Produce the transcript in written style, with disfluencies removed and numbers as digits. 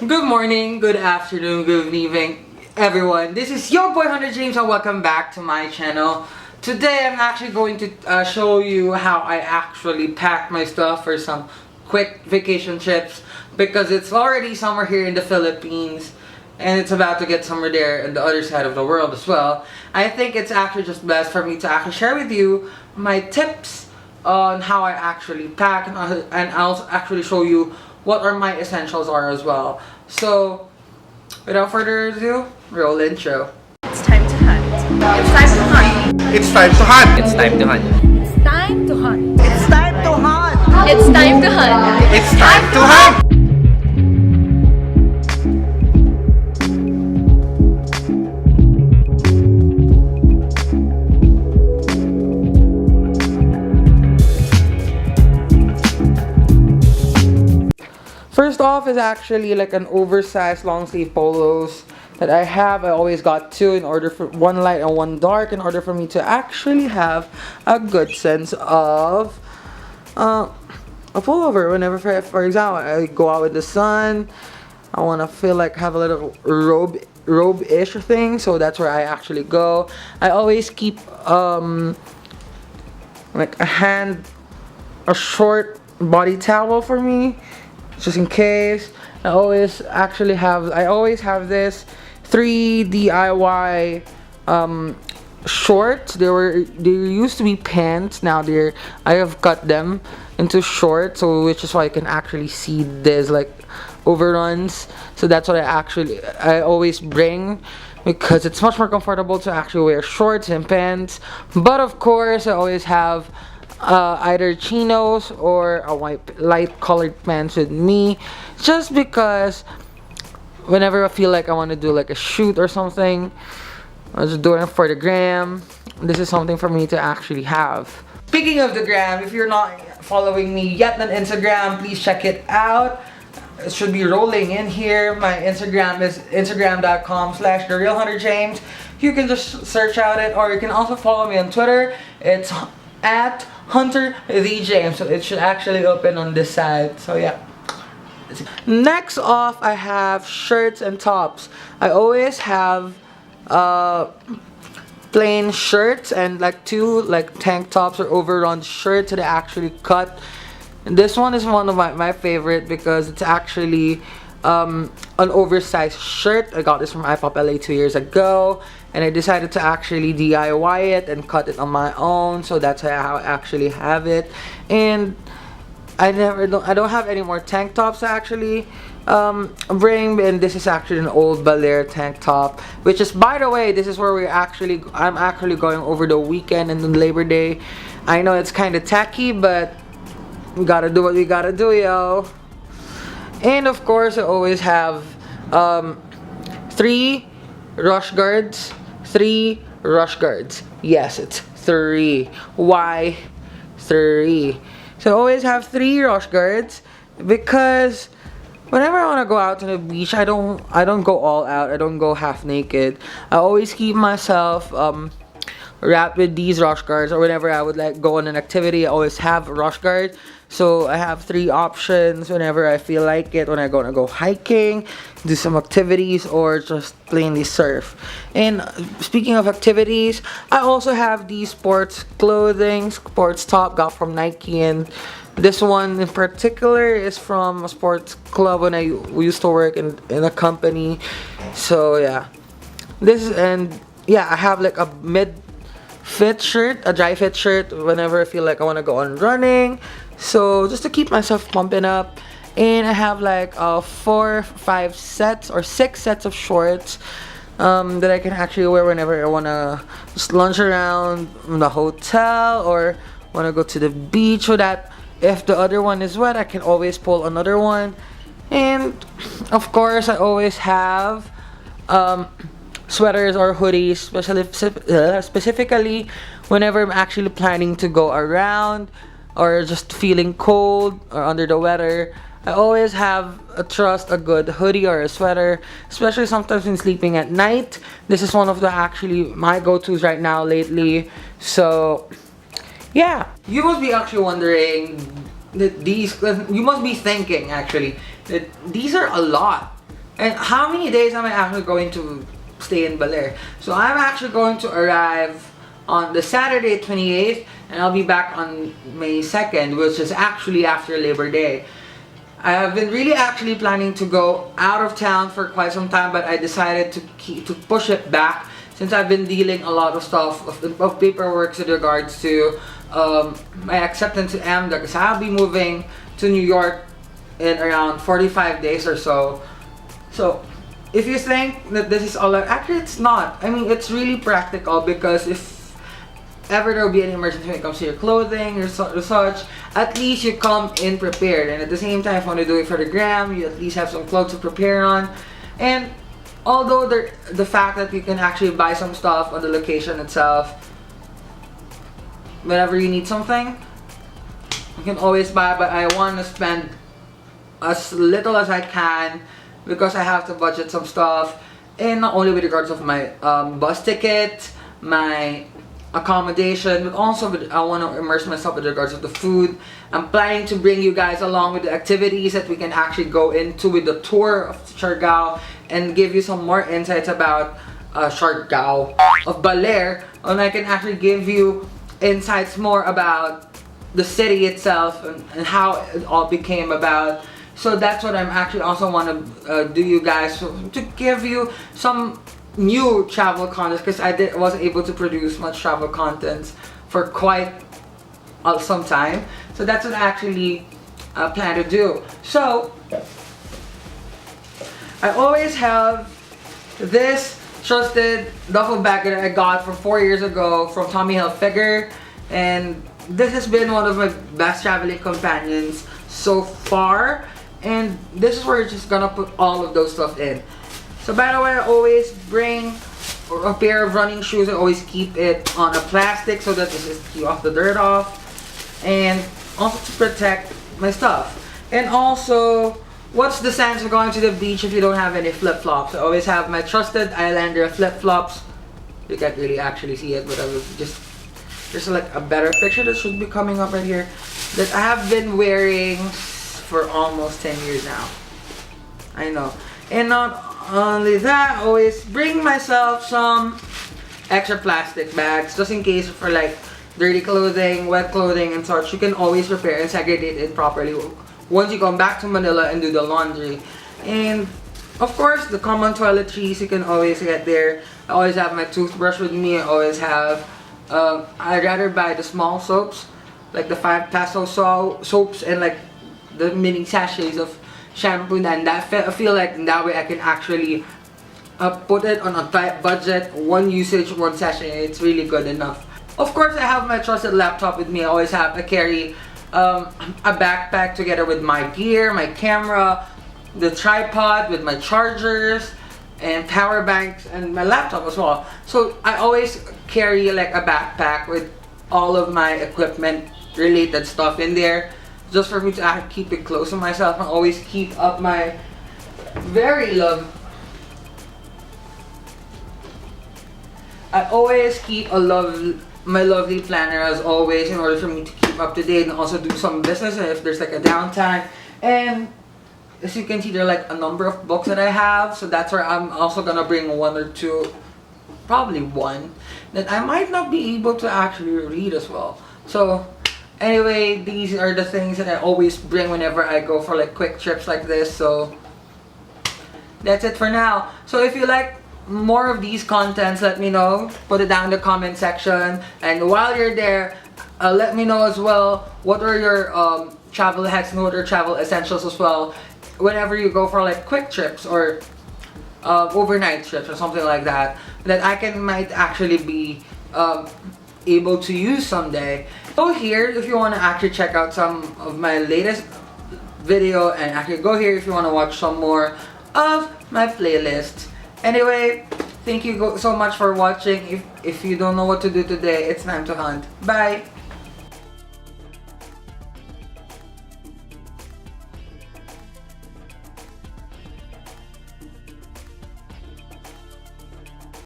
Good morning, good afternoon, good evening, everyone. This is your boy Hunter James and welcome back to my channel. Today I'm actually going to show you how I actually pack my stuff for some quick vacation trips because it's already summer here in the Philippines and it's about to get summer there on the other side of the world as well. I think it's actually just best for me to actually share with you my tips on how I actually pack and I'll actually show you what are my essentials are as well. So, without further ado, roll intro. It's time to hunt. It's time to hunt. It's time to hunt. It's time to hunt. It's time to hunt. It's time to hunt. It's time to hunt. It's time to hunt. First off is actually like an oversized long sleeve polos that I have. I always got two in order for one light and one dark in order for me to actually have a good sense of a pullover. Whenever, for example, I go out in the sun, I want to feel like have a little robe-ish thing, so that's where I actually go. I always keep like a short body towel for me, just in case. I always have this 3 DIY shorts. They used to be pants. Now I have cut them into shorts, so which is why you can actually see this like overruns. So that's what I always bring because it's much more comfortable to actually wear shorts and pants. But of course, I always have either chinos or a white light colored pants with me, just because whenever I feel like I want to do like a shoot or something, I just do it for the gram. This is something for me to actually have. Speaking of the gram, if you're not following me yet on Instagram, please check it out. It should be rolling in here. My Instagram is instagram.com/therealhunterjames. You can just search out it, or you can also follow me on Twitter. It's at Hunter the James, so it should actually open on this side. So yeah. Next off, I have shirts and tops. I always have plain shirts and like two like tank tops or overrun shirts that I actually cut. And this one is one of my favorite because it's actually an oversized shirt. I got this from iPop LA 2 years ago, and I decided to actually DIY it and cut it on my own. So that's how I actually have it. And I don't have any more tank tops to actually bring. And this is actually an old Baler tank top, which is, by the way, this is where I'm actually going over the weekend and then Labor Day. I know it's kind of tacky, but we gotta do what we gotta do, yo. And of course, I always have 3 rush guards. 3 rush guards. Yes, it's 3. Why 3? So I always have 3 rush guards because whenever I want to go out to the beach, I don't go all out. I don't go half naked. I always keep myself wrapped with these rush guards, or whenever I would like go on an activity, I always have a rush guard. So I have 3 options whenever I feel like it, when I'm gonna go hiking, do some activities, or just plainly surf. And speaking of activities, I also have these sports clothing, sports top, got from Nike, and this one in particular is from a sports club when I used to work in a company. So yeah, I have like a mid-fit shirt, a dry fit shirt whenever I feel like I want to go on running. So just to keep myself pumping up. And I have like 4, 5 sets or 6 sets of shorts that I can actually wear whenever I want to just lunge around the hotel or want to go to the beach, so that if the other one is wet, I can always pull another one. And of course, I always have sweaters or hoodies, specifically whenever I'm actually planning to go around or just feeling cold or under the weather. I always have a good hoodie or a sweater, especially sometimes when sleeping at night. This is one of my go-tos right now lately. So yeah, you must be actually wondering that you must be thinking actually that these are a lot. And how many days am I actually going to stay in Baler? So I'm actually going to arrive on the Saturday 28th, and I'll be back on May 2nd, which is actually after Labor Day. I have been really actually planning to go out of town for quite some time, but I decided to push it back since I've been dealing a lot of stuff of paperwork with regards to my acceptance to AMDA, because I'll be moving to New York in around 45 days or so. So if you think that this is all, actually it's not. I mean, it's really practical, because if ever there will be an emergency when it comes to your clothing or such, at least you come in prepared. And at the same time, if you want to do it for the gram, you at least have some clothes to prepare on. And although the fact that you can actually buy some stuff on the location itself, whenever you need something, you can always buy, but I want to spend as little as I can, because I have to budget some stuff, and not only with regards of my bus ticket, my accommodation, but also I want to immerse myself with regards of the food. I'm planning to bring you guys along with the activities that we can actually go into with the tour of Siargao, and give you some more insights about Siargao of Baler, and I can actually give you insights more about the city itself and how it all became about. So that's what I'm actually also want to do, you guys, to give you some new travel content, because I wasn't able to produce much travel content for quite some time. So that's what I actually plan to do. So I always have this trusted duffel bag that I got from 4 years ago from Tommy Hilfiger, and this has been one of my best traveling companions so far. And this is where you're just gonna put all of those stuff in. So by the way, I always bring a pair of running shoes. I always keep it on a plastic so that this is keep off the dirt off, and also to protect my stuff. And also, what's the sense of going to the beach if you don't have any flip-flops? I always have my trusted Islander flip-flops. You can't really actually see it, but I was just, there's like a better picture that should be coming up right here, that I have been wearing for almost 10 years now. I know. And not only that, I always bring myself some extra plastic bags just in case for like dirty clothing, wet clothing and such. You can always prepare and segregate it properly once you come back to Manila and do the laundry. And of course, the common toiletries you can always get there. I always have my toothbrush with me. I always have I'd rather buy the small soaps, like the 5 peso soaps, and like the mini sachets of shampoo, and that I feel like that way I can actually put it on a tight budget, one usage, one sachet. It's really good enough. Of course, I have my trusted laptop with me. I carry a backpack together with my gear, my camera, the tripod with my chargers and power banks, and my laptop as well. So I always carry like a backpack with all of my equipment related stuff in there, just for me to keep it close to myself, and always keep up my I always keep my lovely planner as always, in order for me to keep up to date and also do some business if there's like a downtime. And as you can see, there are like a number of books that I have, so that's where I'm also gonna bring one or two, probably one, that I might not be able to actually read as well. So anyway, these are the things that I always bring whenever I go for like quick trips like this. So that's it for now. So if you like more of these contents, let me know. Put it down in the comment section. And while you're there, let me know as well what are your travel hacks and what are travel essentials as well, whenever you go for like quick trips or overnight trips or something like that, that I might actually be able to use someday. Go here if you want to actually check out some of my latest video, and actually go here if you want to watch some more of my playlist. Anyway, thank you so much for watching. If you don't know what to do today, it's time to hunt. Bye!